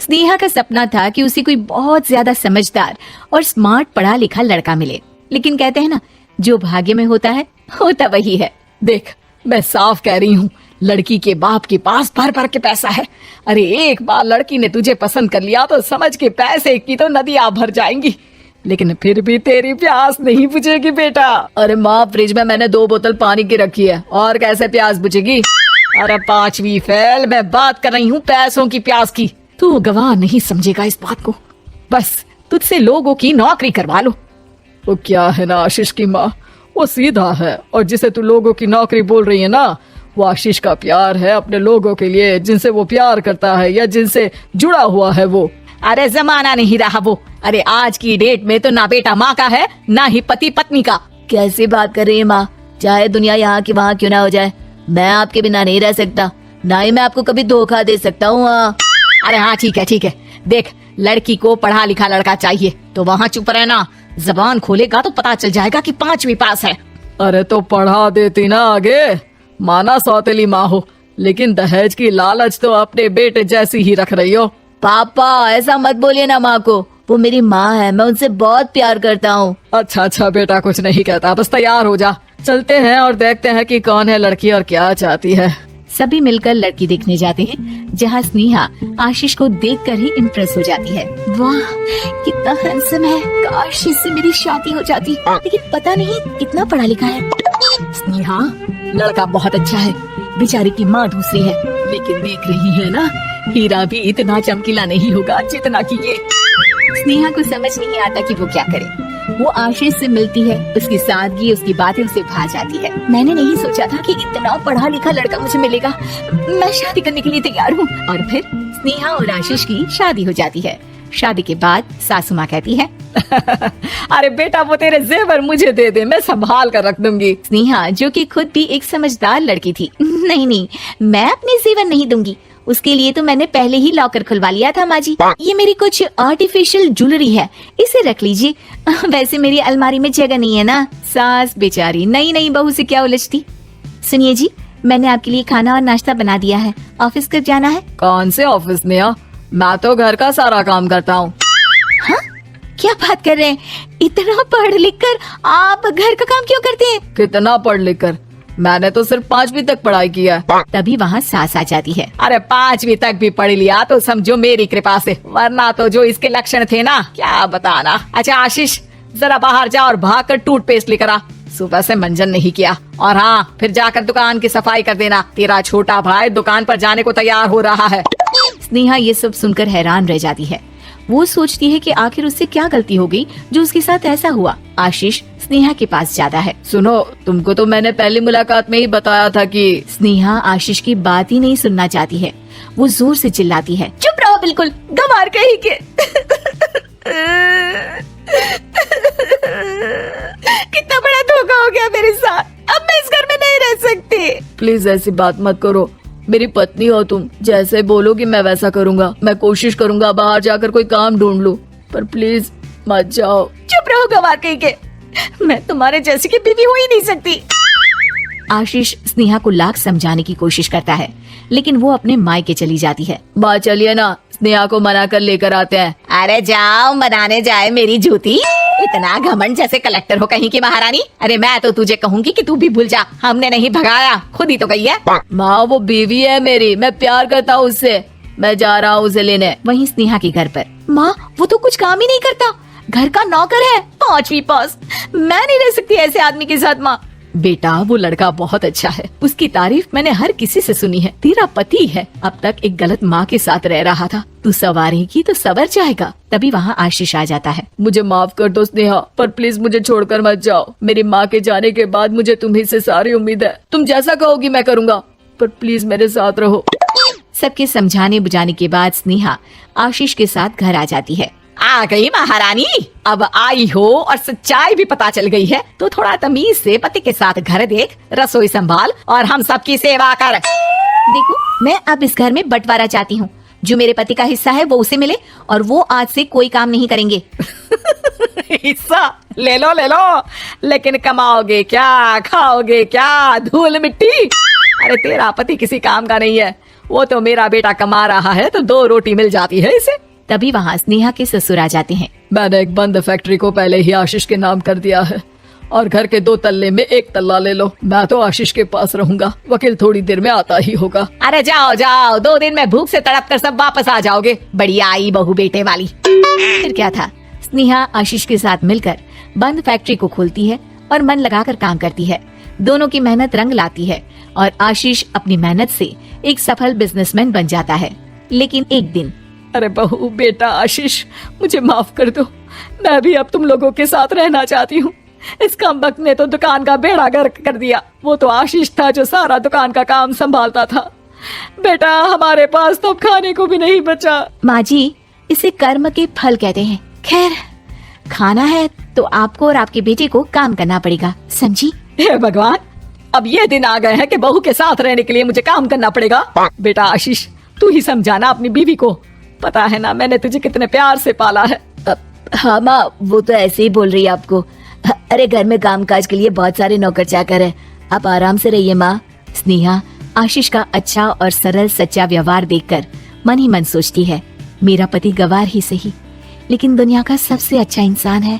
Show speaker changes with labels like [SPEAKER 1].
[SPEAKER 1] स्नेहा का सपना था कि उसे कोई बहुत ज्यादा समझदार और स्मार्ट पढ़ा लिखा लड़का मिले, लेकिन कहते हैं ना, जो भाग्य में होता है होता वही है।
[SPEAKER 2] देख, मैं साफ कह रही हूँ, लड़की के बाप के पास भर भर के पैसा है। अरे एक बार लड़की ने तुझे पसंद कर लिया तो समझ के पैसे की तो नदियां भर जाएंगी, लेकिन फिर भी तेरी प्यास नहीं बुझेगी बेटा। अरे माँ, फ्रिज में मैंने 2 बोतल पानी की रखी है, और कैसे प्यास बुझेगी? अरे 5वीं फेल, मैं बात कर रही हूँ पैसों की प्यास की। तू गवाह नहीं समझेगा इस बात को, बस तुझसे लोगों की नौकरी करवा लो। वो क्या है ना आशीष की माँ, वो सीधा है, और जिसे तू लोगों की नौकरी बोल रही है ना, वो आशीष का प्यार है अपने लोगों के लिए, जिनसे वो प्यार करता है या जिनसे जुड़ा हुआ है वो। अरे जमाना नहीं रहा वो। अरे आज की डेट में तो ना बेटा माँ का है, ना ही पति पत्नी का।
[SPEAKER 3] कैसी बात कर रही है माँ? चाहे दुनिया यहाँ की वहाँ क्यों ना हो जाए, मैं आपके बिना नहीं रह सकता, ना ही मैं आपको कभी धोखा दे सकता हूँ।
[SPEAKER 2] अरे हाँ, ठीक है ठीक है। देख, लड़की को पढ़ा लिखा लड़का चाहिए तो वहाँ चुप रहना, जबान खोलेगा तो पता चल जाएगा कि 5वीं पास है। अरे तो पढ़ा देती ना आगे, माना सौतेली माँ हो, लेकिन दहेज की लालच तो अपने बेटे जैसी ही रख रही हो।
[SPEAKER 3] पापा ऐसा मत बोलिए ना माँ को, वो मेरी माँ है, मैं उनसे बहुत प्यार करता हूँ।
[SPEAKER 2] अच्छा अच्छा बेटा, कुछ नहीं कहता, बस तैयार हो जा, चलते हैं और देखते हैं कि कौन है लड़की और क्या चाहती है।
[SPEAKER 1] सभी मिलकर लड़की देखने जाते हैं, जहाँ स्नेहा आशीष को देखकर ही इम्प्रेस हो जाती है। वाह, कितना हैंडसम है, काश इससे मेरी शादी हो जाती, लेकिन पता नहीं कितना पढ़ा लिखा है।
[SPEAKER 2] स्नेहा, लड़का बहुत अच्छा है, बेचारी की माँ दूसरी है, लेकिन देख रही है ना, हीरा भी इतना चमकीला नहीं होगा जितना कि ये।
[SPEAKER 1] स्नेहा को समझ नहीं आता कि वो क्या करे। वो आशीष से मिलती है, उसकी सादगी, उसकी बातें उसे भा जाती है। मैंने नहीं सोचा था कि इतना पढ़ा लिखा लड़का मुझे मिलेगा। मैं शादी करने के लिए तैयार हूँ। और फिर स्नेहा और आशीष की शादी हो जाती है। शादी के बाद सासू माँ कहती है,
[SPEAKER 2] अरे बेटा, वो तेरे जेवर मुझे दे दे, मैं संभाल कर रख दूंगी।
[SPEAKER 1] स्नेहा, जो कि खुद भी एक समझदार लड़की थी, नहीं नहीं, मैं अपने जेवर नहीं दूंगी, उसके लिए तो मैंने पहले ही लॉकर खुलवा लिया था माँ जी। ये मेरी कुछ आर्टिफिशियल ज्वेलरी है, इसे रख लीजिए, वैसे मेरी अलमारी में जगह नहीं है ना। सास बेचारी नई नई बहू से क्या उलझती। सुनिए जी, मैंने आपके लिए खाना और नाश्ता बना दिया है, ऑफिस कब जाना है?
[SPEAKER 2] कौन से ऑफिस में? मैं तो घर का सारा काम करता हूँ।
[SPEAKER 1] हाँ? क्या बात कर रहे हैं, इतना पढ़ लिख कर आप घर का काम क्यों करते हैं?
[SPEAKER 2] कितना पढ़ लिख कर? मैंने तो सिर्फ 5वीं तक पढ़ाई की है।
[SPEAKER 1] तभी वहाँ सास आ जाती है।
[SPEAKER 2] अरे 5वीं तक भी पढ़ लिया तो समझो मेरी कृपा से, वरना तो जो इसके लक्षण थे ना, क्या बताना। अच्छा आशीष, जरा बाहर जा और भाग कर टूथपेस्ट लेकर आ, सुबह से मंजन नहीं किया। और हाँ, फिर जाकर दुकान की सफाई कर देना, तेरा छोटा भाई दुकान पर जाने को तैयार हो रहा है।
[SPEAKER 1] स्नेहा ये सब सुनकर हैरान रह जाती है। वो सोचती है कि आखिर उससे क्या गलती हो गई जो उसके साथ ऐसा हुआ। आशीष स्नेहा के पास जाता है।
[SPEAKER 2] सुनो, तुमको तो मैंने पहली मुलाकात में ही बताया था कि।
[SPEAKER 1] स्नेहा आशीष की बात ही नहीं सुनना चाहती है। वो जोर से चिल्लाती है,
[SPEAKER 3] चुप रहो बिल्कुल, गंवार कहीं के। कितना बड़ा धोखा हो गया मेरे साथ, अब मैं इस घर में नहीं रह सकती।
[SPEAKER 2] प्लीज ऐसी बात मत करो, मेरी पत्नी हो तुम, जैसे बोलोगी मैं वैसा करूँगा। मैं कोशिश करूँगा बाहर जाकर कोई काम ढूंढ लूं, पर प्लीज मत जाओ।
[SPEAKER 3] चुप रहो गंवार कहीं के, मैं तुम्हारे जैसी की बीवी हो ही नहीं सकती।
[SPEAKER 1] आशीष स्नेहा को लाख समझाने की कोशिश करता है, लेकिन वो अपने मायके चली जाती है।
[SPEAKER 2] माँ चलिए ना, स्नेहा को मना कर लेकर आते हैं।
[SPEAKER 3] अरे जाओ, मनाने जाए मेरी जूती, इतना घमंड जैसे कलेक्टर हो कहीं की महारानी। अरे मैं तो तुझे कहूँगी कि तू भी भूल जा, हमने नहीं भगाया, खुद ही तो गई है।
[SPEAKER 2] माँ वो बीवी है मेरी, मैं प्यार करता हूँ उससे, मैं जा रहा हूँ उसे लेने।
[SPEAKER 1] वहीं स्नेहा के घर पर, माँ वो तो कुछ काम ही नहीं करता, घर का नौकर है,
[SPEAKER 3] 5वीं पास, मैं नहीं रह सकती ऐसे आदमी के साथ। माँ
[SPEAKER 2] बेटा, वो लड़का बहुत अच्छा है, उसकी तारीफ मैंने हर किसी से सुनी है। तेरा पति है, अब तक एक गलत माँ के साथ रह रहा था, तू संवारेगी तो संवर जाएगा। तभी वहाँ आशीष आ जाता है। मुझे माफ कर दो स्नेहा, पर प्लीज मुझे छोड़कर मत जाओ। मेरी माँ के जाने के बाद मुझे तुम्ही से सारी उम्मीद है, तुम जैसा कहोगी मैं करूँगा, पर प्लीज मेरे साथ रहो।
[SPEAKER 1] सबके समझाने बुझाने के बाद स्नेहा आशीष के साथ घर आ जाती है।
[SPEAKER 3] आ गई महारानी, अब आई हो और सच्चाई भी पता चल गई है, तो थोड़ा तमीज से पति के साथ घर देख, रसोई संभाल और हम सबकी सेवा कर।
[SPEAKER 1] देखो, मैं अब इस घर में बंटवारा चाहती हूँ, जो मेरे पति का हिस्सा है वो उसे मिले, और वो आज से कोई काम नहीं करेंगे।
[SPEAKER 2] हिस्सा ले लो, लेकिन कमाओगे क्या, खाओगे क्या, धूल मिट्टी। अरे तेरा पति किसी काम का नहीं है, वो तो मेरा बेटा कमा रहा है तो 2 रोटी मिल जाती है इसे।
[SPEAKER 1] तभी वहाँ स्नेहा के ससुर आ जाते हैं।
[SPEAKER 2] मैंने एक बंद फैक्ट्री को पहले ही आशीष के नाम कर दिया है और घर के 2 तल्ले में 1 तल्ला ले लो। मैं तो आशीष के पास रहूंगा, वकील थोड़ी देर में आता ही होगा।
[SPEAKER 3] अरे जाओ जाओ, 2 दिन में भूख से तड़प कर सब वापस आ जाओगे। बढ़िया आई बहू बेटे वाली।
[SPEAKER 1] फिर क्या था, स्नेहा आशीष के साथ मिलकर बंद फैक्ट्री को खोलती है और मन लगाकर काम करती है। दोनों की मेहनत रंग लाती है और आशीष अपनी मेहनत से एक सफल बिजनेसमैन बन जाता है। लेकिन एक दिन,
[SPEAKER 2] अरे बहू बेटा आशीष, मुझे माफ कर दो, मैं भी अब तुम लोगों के साथ रहना चाहती हूँ। इस कमबख्त ने तो दुकान का बेड़ा गर्क कर दिया। वो तो आशीष था जो सारा दुकान का काम संभालता था। बेटा हमारे पास तो खाने को भी नहीं बचा।
[SPEAKER 1] माँ जी, इसे कर्म के फल कहते हैं। खैर, खाना है तो आपको और आपके बेटे को काम करना पड़ेगा, समझी?
[SPEAKER 2] हे भगवान, अब ये दिन आ गए हैं कि बहू के साथ रहने के लिए मुझे काम करना पड़ेगा। बेटा आशीष, तू ही समझाना अपनी बीवी को। पता है ना मैंने तुझे कितने प्यार से पाला है।
[SPEAKER 1] हाँ माँ, वो तो ऐसे ही बोल रही है आपको। अरे घर में कामकाज के लिए बहुत सारे नौकर चाकर है, आप आराम से रहिए माँ। स्नेहा आशीष का अच्छा और सरल सच्चा व्यवहार देखकर मन ही मन सोचती है, मेरा पति गवार ही सही, लेकिन दुनिया का सबसे अच्छा इंसान है।